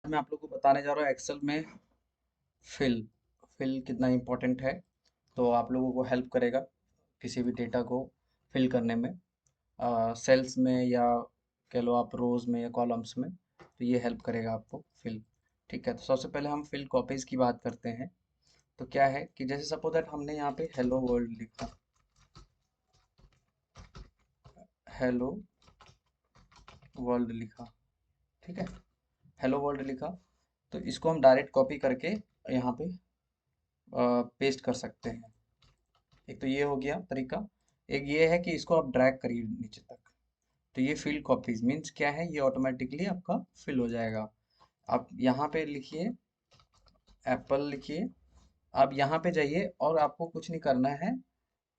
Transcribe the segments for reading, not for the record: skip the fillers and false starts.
मैं आप लोग को बताने जा रहा हूँ एक्सेल में फिल फिल कितना इम्पोर्टेंट है। तो आप लोगों को हेल्प करेगा किसी भी डेटा को फिल करने में, सेल्स में या कह लो आप रोज में या कॉलम्स में। तो ये हेल्प करेगा आपको फिल। ठीक है, तो सबसे पहले हम फिल कॉपीज की बात करते हैं। तो क्या है कि जैसे सपोज दैट हमने यहाँ पे हेलो वर्ल्ड लिखा, हेलो वर्ल्ड लिखा, ठीक है, हेलो वर्ल्ड लिखा। तो इसको हम डायरेक्ट कॉपी करके यहाँ पे पेस्ट कर सकते हैं। एक तो ये हो गया तरीका। एक ये है कि इसको आप ड्रैग करिए नीचे तक। तो ये फिल कॉपीज मीन्स क्या है, ये ऑटोमेटिकली आपका फिल हो जाएगा। आप यहाँ पे लिखिए, एप्पल लिखिए। आप यहाँ पे जाइए और आपको कुछ नहीं करना है।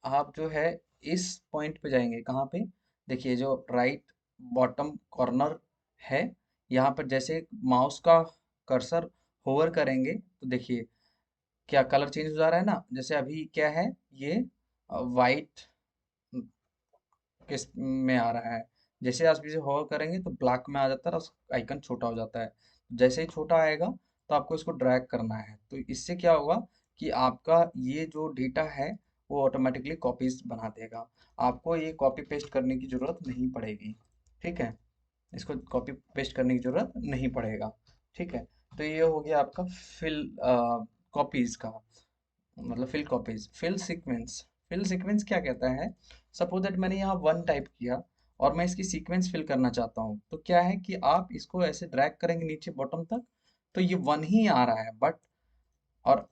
आप जो है इस पॉइंट पे जाएंगे, कहाँ पे, देखिए जो राइट बॉटम कॉर्नर है, यहाँ पर जैसे माउस का कर्सर होवर करेंगे तो देखिए क्या कलर चेंज हो जा रहा है ना। जैसे अभी क्या है, ये वाइट किस में आ रहा है। जैसे आप इसे होवर करेंगे तो ब्लैक में आ जाता है और आइकन छोटा हो जाता है। जैसे ही छोटा आएगा तो आपको इसको ड्रैग करना है। तो इससे क्या होगा कि आपका ये जो डेटा है वो ऑटोमेटिकली कॉपीज बना देगा। आपको ये कॉपी पेस्ट करने की जरूरत नहीं पड़ेगी। ठीक है, इसको कॉपी पेस्ट करने की जरूरत नहीं पड़ेगा। ठीक है, तो ये हो गया आपका फिल कॉपीज का मतलब फिल कॉपीज। फिल सीक्वेंस क्या कहता है, सपोज दैट मैंने यहाँ वन टाइप किया और मैं इसकी सीक्वेंस फिल करना चाहता हूँ। तो क्या है कि आप इसको ऐसे ड्रैग करेंगे नीचे बॉटम तक तो ये वन ही आ रहा है बट, और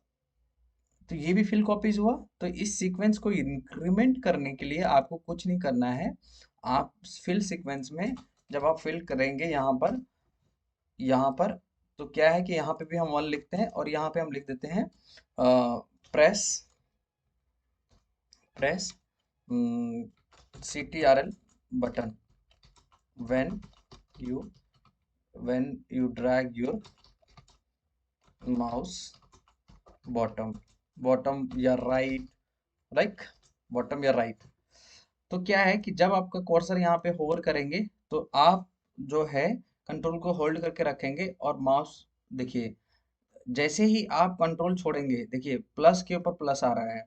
तो ये भी फिल कॉपीज हुआ। तो इस सीक्वेंस को इंक्रीमेंट करने के लिए आपको कुछ नहीं करना है। आप फिल सीक्वेंस में जब आप फिल करेंगे यहाँ पर तो क्या है कि यहाँ पे भी हम वन लिखते हैं और यहाँ पे हम लिख देते हैं press press CTRL button when you when you drag your mouse bottom bottom या राइट, लाइक बॉटम या राइट। तो क्या है कि जब आपका कर्सर यहाँ पे होवर करेंगे तो आप जो है कंट्रोल को होल्ड करके रखेंगे और माउस, देखिए जैसे ही आप कंट्रोल छोड़ेंगे देखिए प्लस के ऊपर प्लस आ रहा है।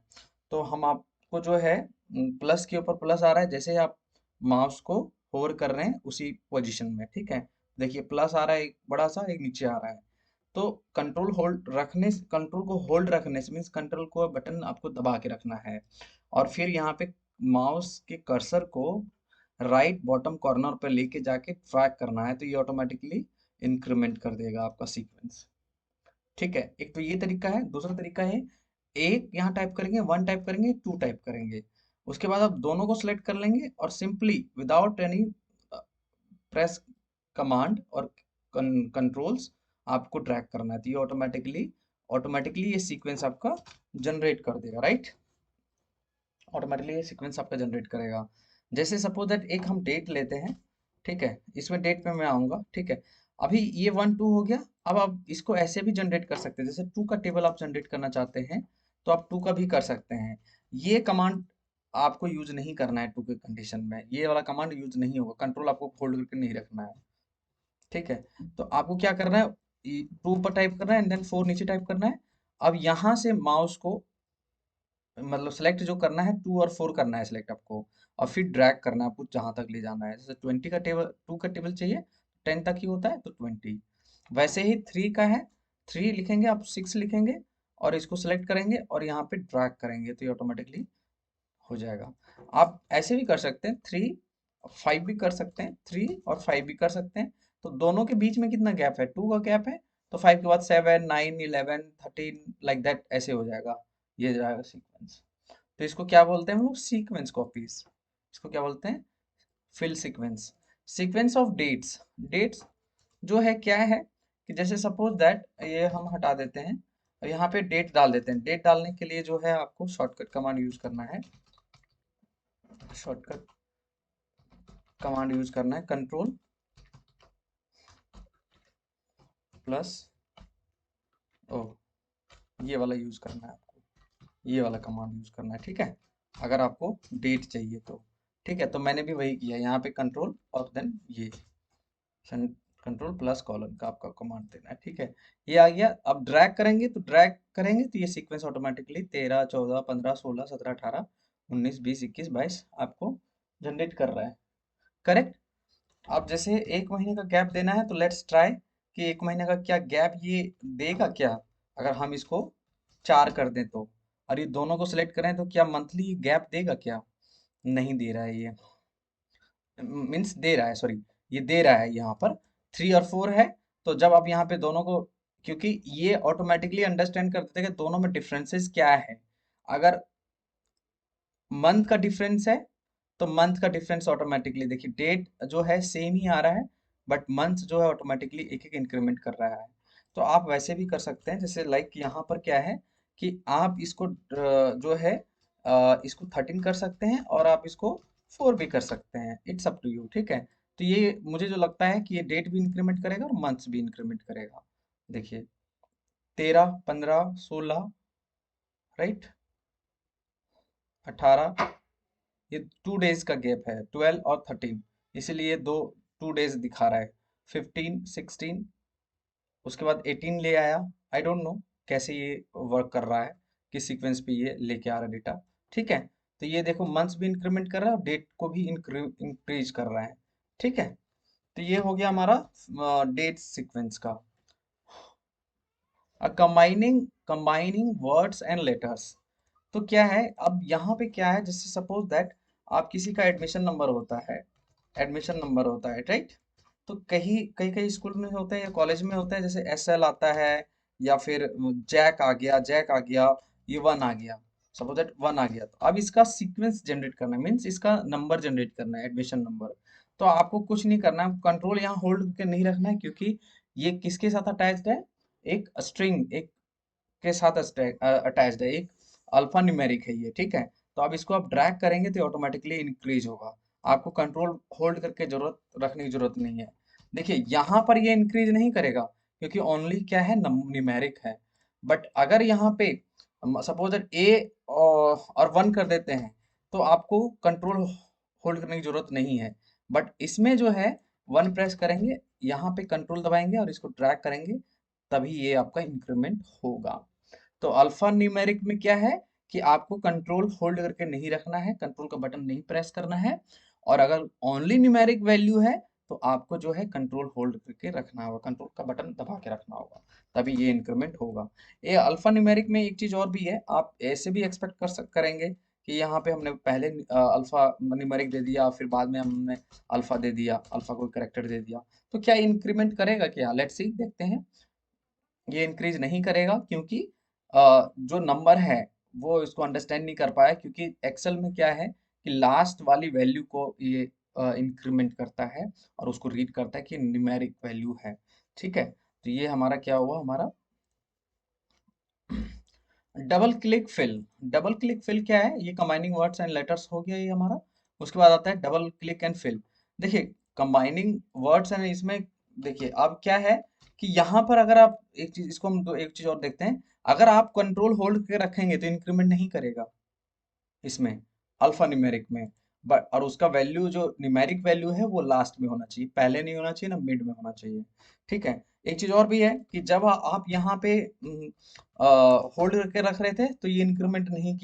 तो हम आपको जो है प्लस के ऊपर प्लस आ रहा है जैसे ही आप माउस को होवर कर रहे हैं उसी पोजीशन में। ठीक है, देखिए प्लस आ रहा है, एक बड़ा सा एक नीचे आ रहा है। तो कंट्रोल को होल्ड रखने से मीन्स कंट्रोल को बटन आपको दबा के रखना है और फिर यहाँ पे माउस के कर्सर को राइट बॉटम कॉर्नर पर लेके जाके ट्रैक करना है। तो ये ऑटोमेटिकली इंक्रीमेंट कर देगा आपका सीक्वेंस। ठीक है, एक तो ये तरीका है। दूसरा तरीका है, एक यहाँ टाइप करेंगे, वन टाइप करेंगे, टू टाइप करेंगे। उसके बाद आप दोनों को सिलेक्ट कर लेंगे और simply without any press command और कंट्रोल्स आपको ड्रैग करना है। तो ये ऑटोमेटिकली ये सीक्वेंस आपका जनरेट कर देगा। राइट, ऑटोमेटिकली ये सीक्वेंस आपका जनरेट करेगा। जैसे सपोज दैट एक हम डेट लेते हैं। ठीक है, इसमें डेट पे मैं आऊंगा। ठीक है, अभी ये वन टू हो गया। अब आप इसको ऐसे भी जनरेट कर सकते हैं, जैसे टू का टेबल आप जनरेट करना चाहते हैं तो आप टू का भी कर सकते हैं। ये कमांड आपको यूज नहीं करना है टू के कंडीशन में, ये वाला कमांड यूज नहीं होगा। कंट्रोल आपको होल्ड करके नहीं रखना है। ठीक है, तो आपको क्या करना है, टू पर टाइप करना है एंड देन फोर नीचे टाइप करना है। अब यहाँ से माउस को मतलब सेलेक्ट जो करना है, टू और फोर करना है सेलेक्ट आपको, और फिर ड्रैग करना है आपको जहां तक ले जाना है। जैसे 20 का टेबल, टू का टेबल चाहिए, 10 तक ही होता है तो 20। वैसे ही थ्री का है, थ्री लिखेंगे आप, सिक्स लिखेंगे और इसको सेलेक्ट करेंगे और यहाँ पे ड्रैग करेंगे तो ये ऑटोमेटिकली हो जाएगा। आप ऐसे भी कर सकते हैं, थ्री फाइव भी कर सकते हैं, थ्री और फाइव भी कर सकते हैं। तो दोनों के बीच में कितना गैप है, टू का गैप है। तो फाइव के बाद सेवन, नाइन, 11, 13 लाइक दैट ऐसे हो जाएगा। ये जाएगा सीक्वेंस। तो इसको क्या बोलते हैं हम लोग, सीक्वेंस कॉपीज। इसको क्या बोलते हैं, fill sequence. Sequence of dates, dates जो है क्या है कि जैसे सपोज दैट ये हम हटा देते हैं और यहाँ पे डेट डाल देते हैं। डेट डालने के लिए जो है आपको शॉर्टकट कमांड यूज करना है। शॉर्टकट कमांड यूज करना है, कंट्रोल प्लस ओ, ये वाला यूज करना है आपको, ये वाला कमांड यूज करना है। ठीक है, अगर आपको डेट चाहिए तो। ठीक है, तो मैंने भी वही किया, यहाँ पे कंट्रोल और देन ये कंट्रोल प्लस कॉलन का आपका कमांड देना है, ठीक है। ये आ गया। अब ड्रैग करेंगे तो ये सीक्वेंस ऑटोमेटिकली 13 14 15 16 17 18 19 20 21 22 आपको जनरेट कर रहा है, करेक्ट। अब जैसे एक महीने का गैप देना है तो लेट्स ट्राई कि एक महीने का क्या गैप ये देगा क्या। अगर हम इसको 4 कर दें तो, और ये दोनों को सिलेक्ट करें तो क्या मंथली गैप देगा क्या? नहीं दे रहा है ये, मीन्स दे रहा है, सॉरी, ये दे रहा है यहाँ पर 3 और 4 है। तो जब आप यहाँ पे दोनों को, क्योंकि ये ऑटोमेटिकली अंडरस्टैंड कर देते हैं कि दोनों में डिफरेंसेस क्या है। अगर मंथ का डिफरेंस है तो मंथ का डिफरेंस ऑटोमेटिकली देखिए, डेट जो है सेम ही आ रहा है, बट मंथ जो है ऑटोमेटिकली एक एक इंक्रीमेंट कर रहा है। तो आप वैसे भी कर सकते हैं, जैसे लाइक यहाँ पर क्या है कि आप इसको जो है इसको 13 कर सकते हैं और आप इसको 4 भी कर सकते हैं, इट्स अप टू यू, ठीक है। तो ये मुझे जो लगता है कि ये डेट भी इंक्रीमेंट करेगा और मंथ्स भी इंक्रीमेंट करेगा। देखिए 13 15 16, राइट, 18, ये 2 डेज का गैप है, 12 और 13, इसीलिए 2 डेज दिखा रहा है। 15 16, उसके बाद 18 ले आया। आई डोंट नो कैसे ये वर्क कर रहा है, किस सीक्वेंस पे ये लेके आ रहा है डेटा, ठीक है। तो ये देखो मंथ्स भी इंक्रीमेंट कर रहा है और डेट को भी इंक्रीज कर रहा है, ठीक है। तो ये हो गया हमारा डेट सीक्वेंस का। कंबाइनिंग वर्ड्स एंड लेटर्स, तो क्या है, अब यहाँ पे क्या है, जैसे सपोज दैट आप किसी का एडमिशन नंबर होता है, राइट। तो कहीं कई कई स्कूल में होता है या कॉलेज में होता है, जैसे SL आता है या फिर जैक आ गया, ये 1 आ गया, सपोज दैट 1 आ गया। तो अब इसका सीक्वेंस जनरेट करना है, मीन्स इसका नंबर जनरेट करना है, एडमिशन नंबर। तो आपको कुछ नहीं करना है, कंट्रोल यहाँ होल्ड करके नहीं रखना है, क्योंकि ये किसके साथ अटैच्ड है, एक स्ट्रिंग एक के साथ अटैच्ड है, एक अल्फा न्यूमेरिक है ये, ठीक है। तो अब इसको आप ड्रैग करेंगे तो ऑटोमेटिकली इंक्रीज होगा, आपको कंट्रोल होल्ड करके जरूरत रखने की जरूरत नहीं है। देखिए यहाँ पर ये इंक्रीज नहीं करेगा, क्योंकि ओनली क्या है, न्यूमेरिक है। बट अगर यहाँ पे सपोज दैट ए और 1 कर देते हैं, तो आपको कंट्रोल होल्ड करने की जरूरत नहीं है। बट इसमें जो है 1 प्रेस करेंगे, यहाँ पे कंट्रोल दबाएंगे और इसको ड्रैग करेंगे, तभी ये आपका इंक्रीमेंट होगा। तो अल्फा न्यूमेरिक में क्या है कि आपको कंट्रोल होल्ड करके नहीं रखना है, कंट्रोल का बटन नहीं प्रेस करना है। और अगर ओनली न्यूमेरिक वैल्यू है तो आपको जो है कंट्रोल होल्ड करके रखना होगा, कंट्रोल का बटन दबा के रखना होगा, तभी ये इंक्रीमेंट होगा। ये अल्फा न्यूमेरिक में एक चीज और भी है, आप ऐसे भी एक्सपेक्ट करेंगे कि यहाँ पे हमने पहले अल्फा न्यूमेरिक दे दिया, फिर बाद में हमने अल्फा दे दिया, अल्फा को करेक्टर दे दिया, तो क्या इंक्रीमेंट करेगा क्या? लेट्स सी, देखते हैं। ये इंक्रीज नहीं करेगा, क्योंकि जो नंबर है वो इसको अंडरस्टैंड नहीं कर पाया, क्योंकि एक्सेल में क्या है कि लास्ट वाली वैल्यू को ये इंक्रीमेंट करता है और उसको रीड करता है कि न्यूमेरिक वैल्यू है, ठीक है। तो ये हमारा क्या हुआ, हमारा डबल क्लिक फिल क्या है, ये कंबाइनिंग वर्ड्स एंड लेटर्स हो गया ये हमारा। उसके बाद आता है डबल क्लिक एंड फिल। देखिए कंबाइनिंग वर्ड्स एंड इसमें, देखिए अब क्या है कि यहाँ पर अगर आप एक चीज, इसको हम एक चीज और देखते हैं। अगर आप कंट्रोल होल्ड करके रखेंगे तो इंक्रीमेंट नहीं करेगा इसमें, अल्फा न्यूमेरिक में। बट और उसका वैल्यू जो न्यूमेरिक वैल्यू है वो लास्ट में होना चाहिए, पहले नहीं होना चाहिए, ना मिड में होना चाहिए, ठीक है। एक चीज और भी है कि जब आप यहाँ पे होल्ड करके रख रहे थे तो ये इंक्रीमेंट नहीं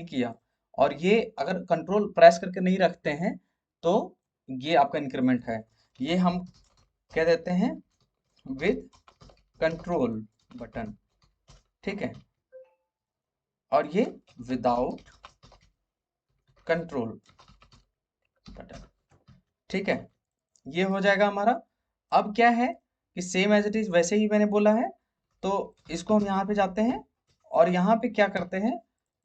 किया। और ये अगर कंट्रोल प्रेस करके नहीं रखते हैं तो ये आपका इंक्रीमेंट है। ये हम कह देते हैं विद कंट्रोल बटन, ठीक है। और ये विदाउट कंट्रोल बटन, ठीक है। ये हो जाएगा हमारा। अब क्या है कि सेम एज इट इज वैसे ही मैंने बोला है, तो इसको हम यहाँ पे जाते हैं और यहाँ पे क्या करते हैं,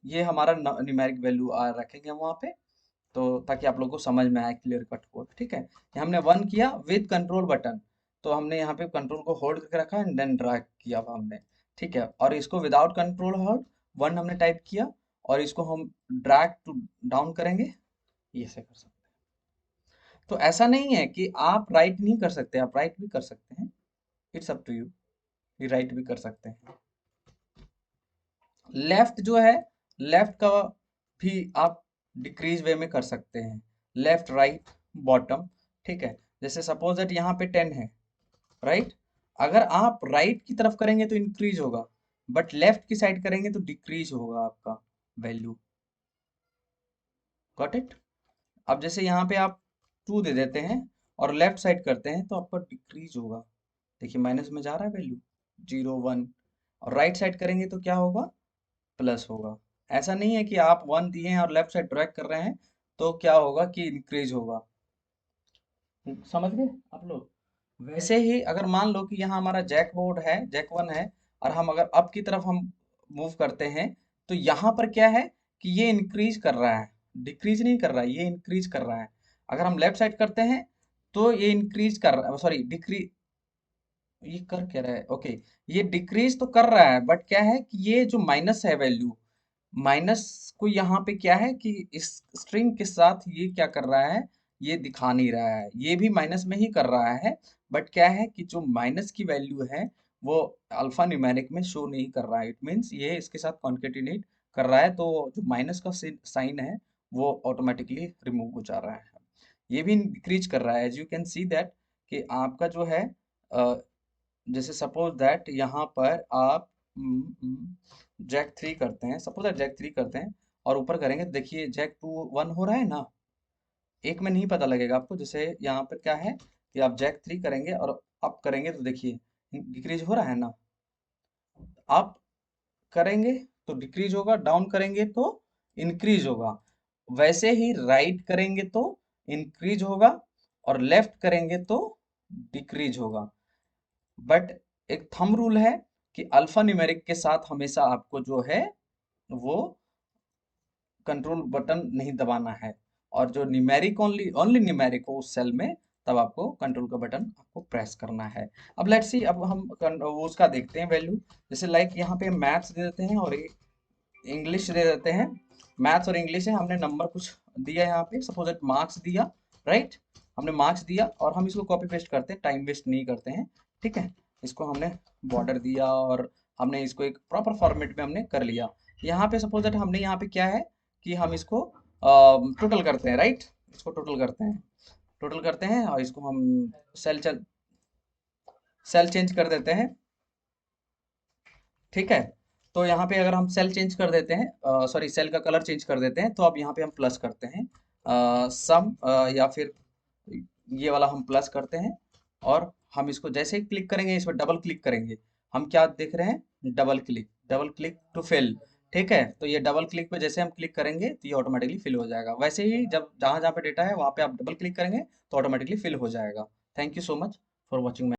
ये हमारा न्यूमेरिक वैल्यू रखेंगे हम वहाँ पे, तो ताकि आप लोगों को समझ में आए, क्लियर कट हो, ठीक है। हमने 1 किया विद कंट्रोल बटन, तो हमने यहाँ पे कंट्रोल को होल्ड करके रखा एंड देन ड्रैग किया हुआ हमने, ठीक है। और इसको विदाउट कंट्रोल होल्ड 1 हमने टाइप किया और इसको हम ड्रैग टू डाउन करेंगे, ये से कर सकते हैं। तो ऐसा नहीं है कि आप राइट नहीं कर सकते, आप राइट भी कर सकते हैं, इट्स अप टू यू, ये राइट भी कर सकते हैं। लेफ्ट जो है, लेफ्ट का भी आप डिक्रीज वे में कर सकते हैं, लेफ्ट राइट बॉटम, ठीक है। जैसे सपोज दैट यहाँ पे 10 है, राइट। अगर आप राइट की तरफ करेंगे तो इंक्रीज होगा, बट लेफ्ट की साइड करेंगे तो डिक्रीज होगा आपका वैल्यू। Got it. अब जैसे यहाँ पे आप 2 दे देते हैं और लेफ्ट साइड करते हैं तो आपका डिक्रीज होगा। देखिए माइनस में जा रहा है वैल्यू, 0 1। और राइट साइड करेंगे तो क्या होगा, प्लस होगा। ऐसा नहीं है कि आप 1 दिए हैं और लेफ्ट साइड ड्रैग कर रहे हैं तो क्या होगा कि इंक्रीज होगा। समझ गए आप लोग। वैसे ही अगर मान लो कि यहाँ हमारा जैक बोर्ड है, जैक 1 है, और हम अगर अप की तरफ हम मूव करते हैं तो यहाँ पर क्या है कि ये इंक्रीज कर रहा है, डिक्रीज नहीं कर रहा है, ये इंक्रीज कर रहा है। अगर हम लेफ्ट साइड करते हैं तो ये इंक्रीज कर रहा है, सॉरी डिक्रीज, ये कर क्या रहा है, ओके। ये डिक्रीज तो कर रहा है, बट क्या है कि ये जो माइनस है वैल्यू, माइनस को यहाँ पे क्या है कि इस स्ट्रिंग के साथ ये क्या कर रहा है, ये दिखा नहीं रहा है, ये भी माइनस में ही कर रहा है। बट क्या है कि जो माइनस की वैल्यू है वो अल्फा न्यूमेरिक में शो नहीं कर रहा है। इट मीन्स ये इसके साथ कॉन्केटिनेट कर रहा है, तो जो माइनस का साइन है वो ऑटोमेटिकली रिमूव हो जा रहा है। ये भी इंक्रीज कर रहा है, as you can see that कि आपका जो है जैसे सपोज दैट यहाँ पर आप जैक 3 करते हैं, सपोज दैट जैक 3 करते हैं और ऊपर करेंगे तो देखिए जैक 2 1 हो रहा है ना, एक में नहीं पता लगेगा आपको। जैसे यहाँ पर क्या है कि आप जैक 3 करेंगे और अप करेंगे तो देखिए डिक्रीज हो रहा है ना। अप करेंगे तो डिक्रीज होगा, डाउन करेंगे तो इंक्रीज होगा। वैसे ही राइट करेंगे तो इंक्रीज होगा और लेफ्ट करेंगे तो डिक्रीज होगा। बट एक थंब रूल है कि अल्फा न्यूमेरिक के साथ हमेशा आपको जो है वो कंट्रोल बटन नहीं दबाना है, और जो न्यूमेरिक ओनली ओनली न्यूमेरिक हो उस सेल में, तब आपको कंट्रोल का बटन आपको प्रेस करना है। अब लेट्स सी, अब हम वो उसका देखते हैं वैल्यू। जैसे लाइक यहाँ पे मैथ्स दे देते हैं और इंग्लिश दे देते हैं। मैथ्स और इंग्लिश है, हमने नंबर कुछ दिया यहाँ पे, सपोज दैट मार्क्स दिया, राइट। हमने मार्क्स दिया और हम इसको कॉपी पेस्ट करते हैं, टाइम वेस्ट नहीं करते हैं, ठीक है। इसको हमने बॉर्डर दिया और हमने इसको एक प्रॉपर फॉर्मेट में हमने कर लिया। यहाँ पे सपोज दैट हमने यहाँ पे क्या है कि हम इसको टोटल करते हैं, राइट। इसको टोटल करते हैं, टोटल करते हैं और इसको हम सेल सेल चेंज कर देते हैं, ठीक है। तो यहाँ पे अगर हम सेल चेंज कर देते हैं, सॉरी सेल का कलर चेंज कर देते हैं, तो अब यहाँ पे हम प्लस करते हैं सम, या फिर ये वाला हम प्लस करते हैं। और हम इसको जैसे ही क्लिक करेंगे, इस पर डबल क्लिक करेंगे, हम क्या देख रहे हैं, डबल क्लिक टू फिल, ठीक है। तो ये डबल क्लिक पे जैसे हम क्लिक करेंगे तो ये ऑटोमेटिकली फिल हो जाएगा। वैसे ही जब जहाँ जहाँ पे डेटा है वहाँ पे आप डबल क्लिक करेंगे तो ऑटोमेटिकली फिल हो जाएगा। Thank you so much for watching.